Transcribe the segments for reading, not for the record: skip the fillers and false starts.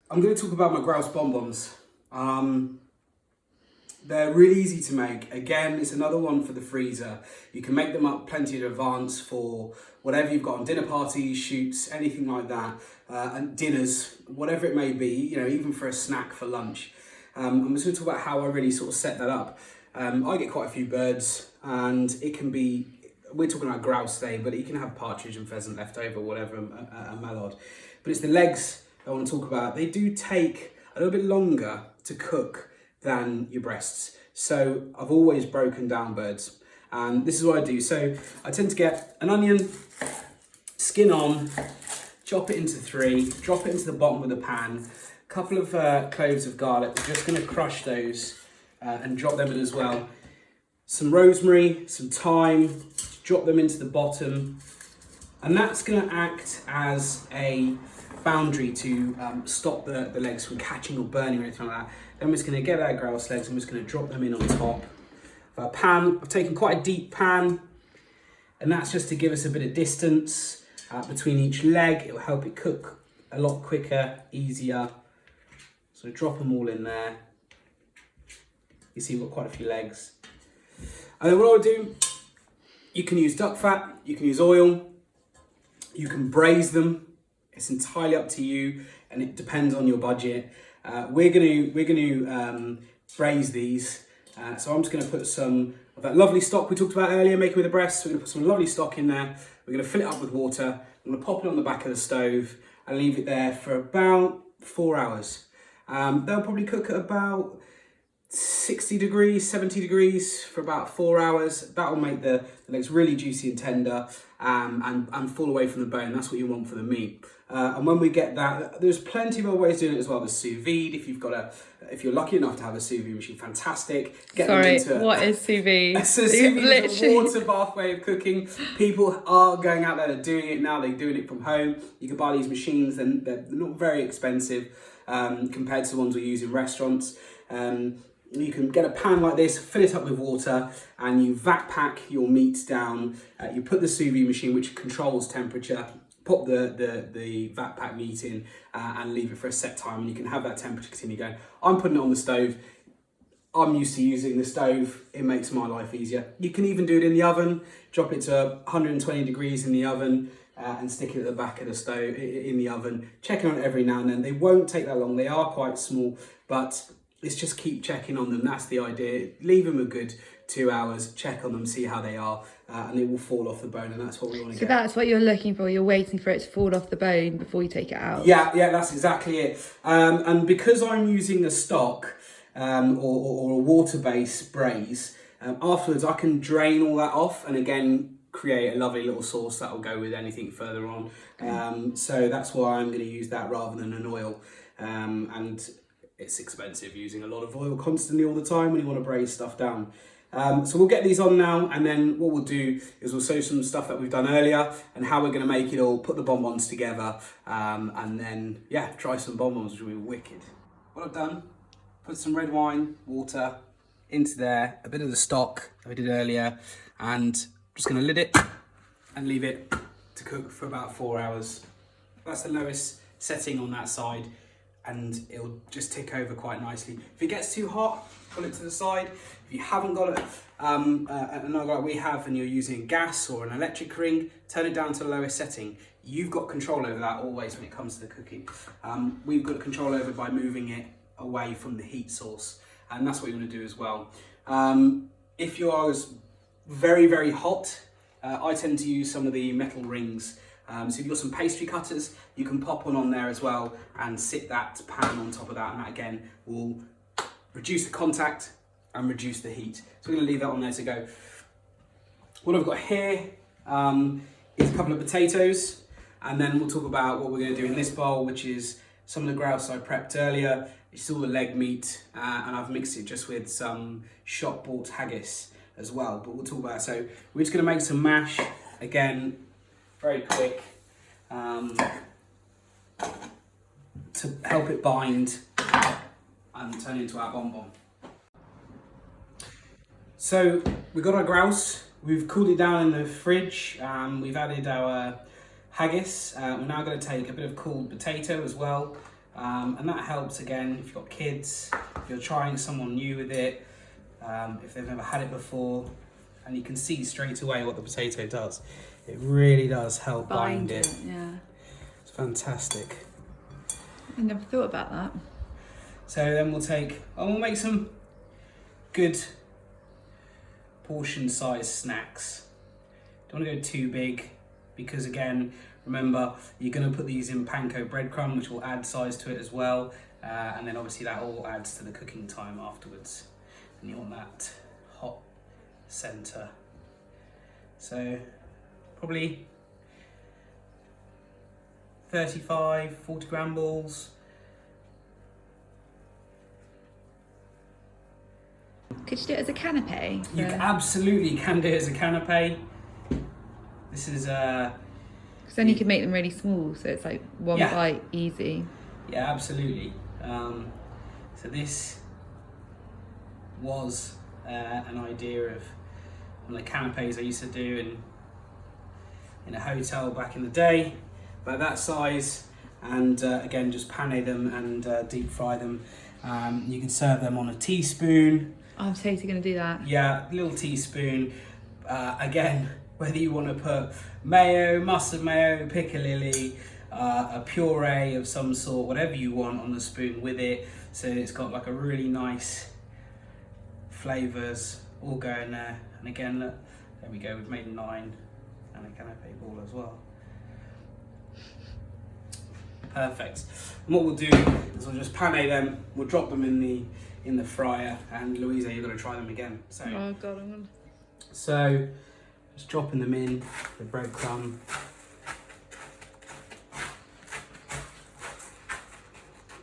I'm going to talk about my Grouse Bon Bons. They're really easy to make. Again, it's another one for the freezer. You can make them up plenty in advance for whatever you've got on dinner parties, shoots, anything like that, and dinners, whatever it may be, you know, even for a snack for lunch. I'm just going to talk about how I really sort of set that up. I get quite a few birds, and it can be, we're talking about grouse today, but you can have partridge and pheasant left over, whatever, a mallard. But it's the legs I want to talk about. They do take a little bit longer to cook than your breasts. So I've always broken down birds, and this is what I do. So I tend to get an onion, skin on, chop it into three, drop it into the bottom of the pan, a couple of cloves of garlic. We're just going to crush those and drop them in as well. Some rosemary, some thyme, drop them into the bottom, and that's going to act as a boundary to stop the legs from catching or burning or anything like that. Then we're just going to get our grouse legs and we're just going to drop them in on top of our pan. I've taken quite a deep pan, and that's just to give us a bit of distance between each leg. It will help it cook a lot quicker, easier. So drop them all in there. You see we've got quite a few legs. And then what I'll do, you can use duck fat, you can use oil, you can braise them. It's entirely up to you, and it depends on your budget. We're gonna braise these. So I'm just gonna put some of that lovely stock we talked about earlier, making with the breasts. We're gonna put some lovely stock in there. We're gonna fill it up with water. I'm gonna pop it on the back of the stove and leave it there for about 4 hours. They'll probably cook at about 60 degrees, 70 degrees for about 4 hours. That will make the legs really juicy and tender and fall away from the bone. That's what you want for the meat. And when we get that, there's plenty of other ways of doing it as well. There's sous vide. If you're lucky enough to have a sous vide machine, fantastic. What is sous vide? So sous vide is a water bath way of cooking. People are going out there, they're doing it now. They're doing it from home. You can buy these machines, and they're not very expensive compared to the ones we use in restaurants. You can get a pan like this, fill it up with water, and you vac pack your meat down. You put the sous vide machine, which controls temperature, pop the vac pack meat in and leave it for a set time, and you can have that temperature continue going. I'm putting it on the stove. I'm used to using the stove. It makes my life easier. You can even do it in the oven. Drop it to 120 degrees in the oven and stick it at the back of the stove in the oven. Checking on it every now and then. They won't take that long. They are quite small, but it's just keep checking on them. That's the idea. Leave them a good 2 hours, check on them, see how they are, and it will fall off the bone, and that's what we want to get. So that's what you're looking for. You're waiting for it to fall off the bone before you take it out. Yeah, that's exactly it. And because I'm using a stock or a water-based braise, afterwards I can drain all that off and again create a lovely little sauce that will go with anything further on. So that's why I'm going to use that rather than an oil. And it's expensive using a lot of oil constantly all the time when you want to braise stuff down. So we'll get these on now, and then what we'll do is we'll show some stuff that we've done earlier and how we're going to make it all, put the bonbons together, and then, try some bonbons, which will be wicked. What I've done, put some red wine, water into there, a bit of the stock that we did earlier, and just going to lid it and leave it to cook for about 4 hours. That's the lowest setting on that side, and it'll just tick over quite nicely. If it gets too hot, pull it to the side. If you haven't got another like we have, and you're using gas or an electric ring, turn it down to the lowest setting. You've got control over that always when it comes to the cooking. We've got control over it by moving it away from the heat source, and that's what you want to do as well. If yours very, very hot, I tend to use some of the metal rings. So if you've got some pastry cutters, you can pop one on there as well and sit that pan on top of that, and that again will reduce the contact and reduce the heat. So we're going to leave that on there to go. What I've got here is a couple of potatoes, and then we'll talk about what we're going to do in this bowl, which is some of the grouse I prepped earlier. It's all the leg meat, and I've mixed it just with some shop bought haggis as well, but we'll talk about it. So we're just going to make some mash, again, very quick, to help it bind and turn into our bonbon. So we've got our grouse, we've cooled it down in the fridge, we've added our haggis. We're now going to take a bit of cooled potato as well, And that helps again if you've got kids, if you're trying someone new with it, if they've never had it before, and you can see straight away what the potato does. It really does help bind it. Yeah. It's fantastic. I never thought about that. So then we'll make some good portion size snacks. Don't want to go too big because again, remember, you're going to put these in panko breadcrumb, which will add size to it as well. And then obviously that all adds to the cooking time afterwards. And you want that hot center. So probably 35, 40 gram balls. Could you do it as a canapé? You absolutely can do it as a canapé. This is Because then you can make them really small, so it's like one bite, easy. Yeah, absolutely. So this was an idea of one of the canapés I used to do in a hotel back in the day, about that size, and again just pane them and deep fry them. You can serve them on a teaspoon. I'm totally going to do that. Yeah, little teaspoon. Again, whether you want to put mayo, mustard mayo, piccalilli, a puree of some sort, whatever you want on the spoon with it. So it's got like a really nice flavours all going there. And again, look, there we go, we've made 9 and a canapé ball as well. Perfect. And what we'll do is we'll just pane them, we'll drop them in the fryer, and Louisa, you're going to try them again. So, oh God, I'm gonna... So just dropping them in the breadcrumb.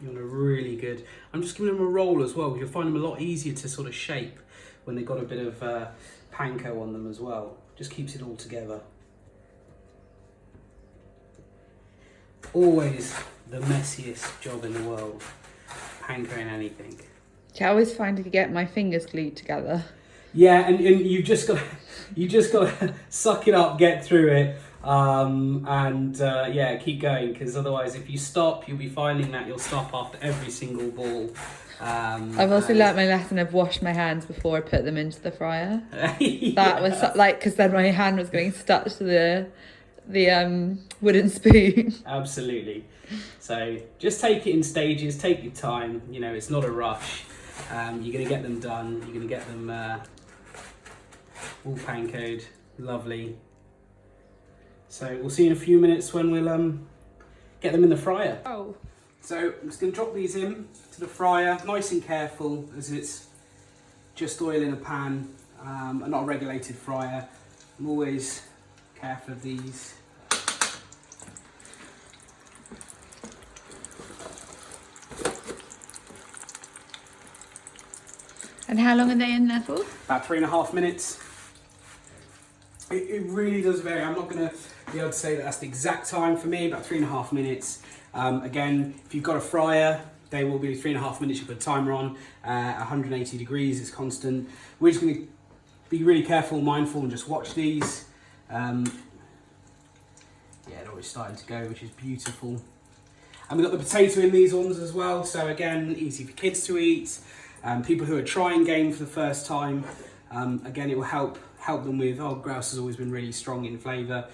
You want a really good. I'm just giving them a roll as well, because you'll find them a lot easier to sort of shape when they've got a bit of panko on them as well. Just keeps it all together. Always the messiest job in the world, pankoing anything. I always find to get my fingers glued together. Yeah, and you've just got to suck it up, get through it, and keep going, because otherwise if you stop, you'll be finding that you'll stop after every single ball. I've also learnt my lesson of wash my hands before I put them into the fryer. That was because then my hand was getting stuck to the wooden spoon. Absolutely. So just take it in stages, take your time, it's not a rush. You're going to get them done, you're going to get them all pankoed, lovely. So we'll see you in a few minutes when we'll get them in the fryer. Oh. So I'm just going to drop these in to the fryer, nice and careful, as it's just oil in a pan, and not a regulated fryer. I'm always careful of these. And how long are they in there for? About 3.5 minutes. It really does vary. I'm not going to be able to say that that's the exact time for me, about 3.5 minutes. Again, if you've got a fryer, they will be 3.5 minutes. You put a timer on, 180 degrees, it's constant. We're just going to be really careful, mindful, and just watch these. Yeah, they're already starting to go, which is beautiful. And we've got the potato in these ones as well. So again, easy for kids to eat. People who are trying game for the first time, again, it will help them with, grouse has always been really strong in flavour.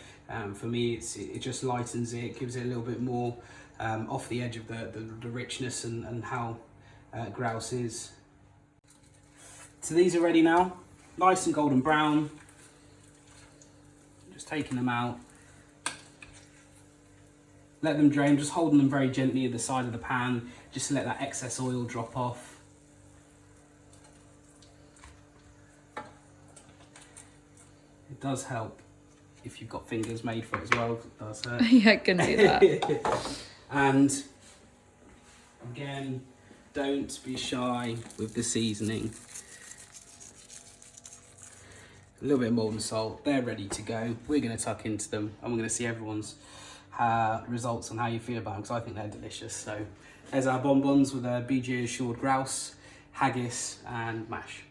For me, it just lightens it, gives it a little bit more off the edge of the richness and how grouse is. So these are ready now, nice and golden brown. Just taking them out. Let them drain, just holding them very gently at the side of the pan, just to let that excess oil drop off. It does help if you've got fingers made for it as well. It does hurt. Yeah, I can do that. And again, don't be shy with the seasoning. A little bit more than salt. They're ready to go. We're going to tuck into them, and we're going to see everyone's results and how you feel about them, because I think they're delicious. So there's our bonbons with a BG assured grouse, haggis, and mash.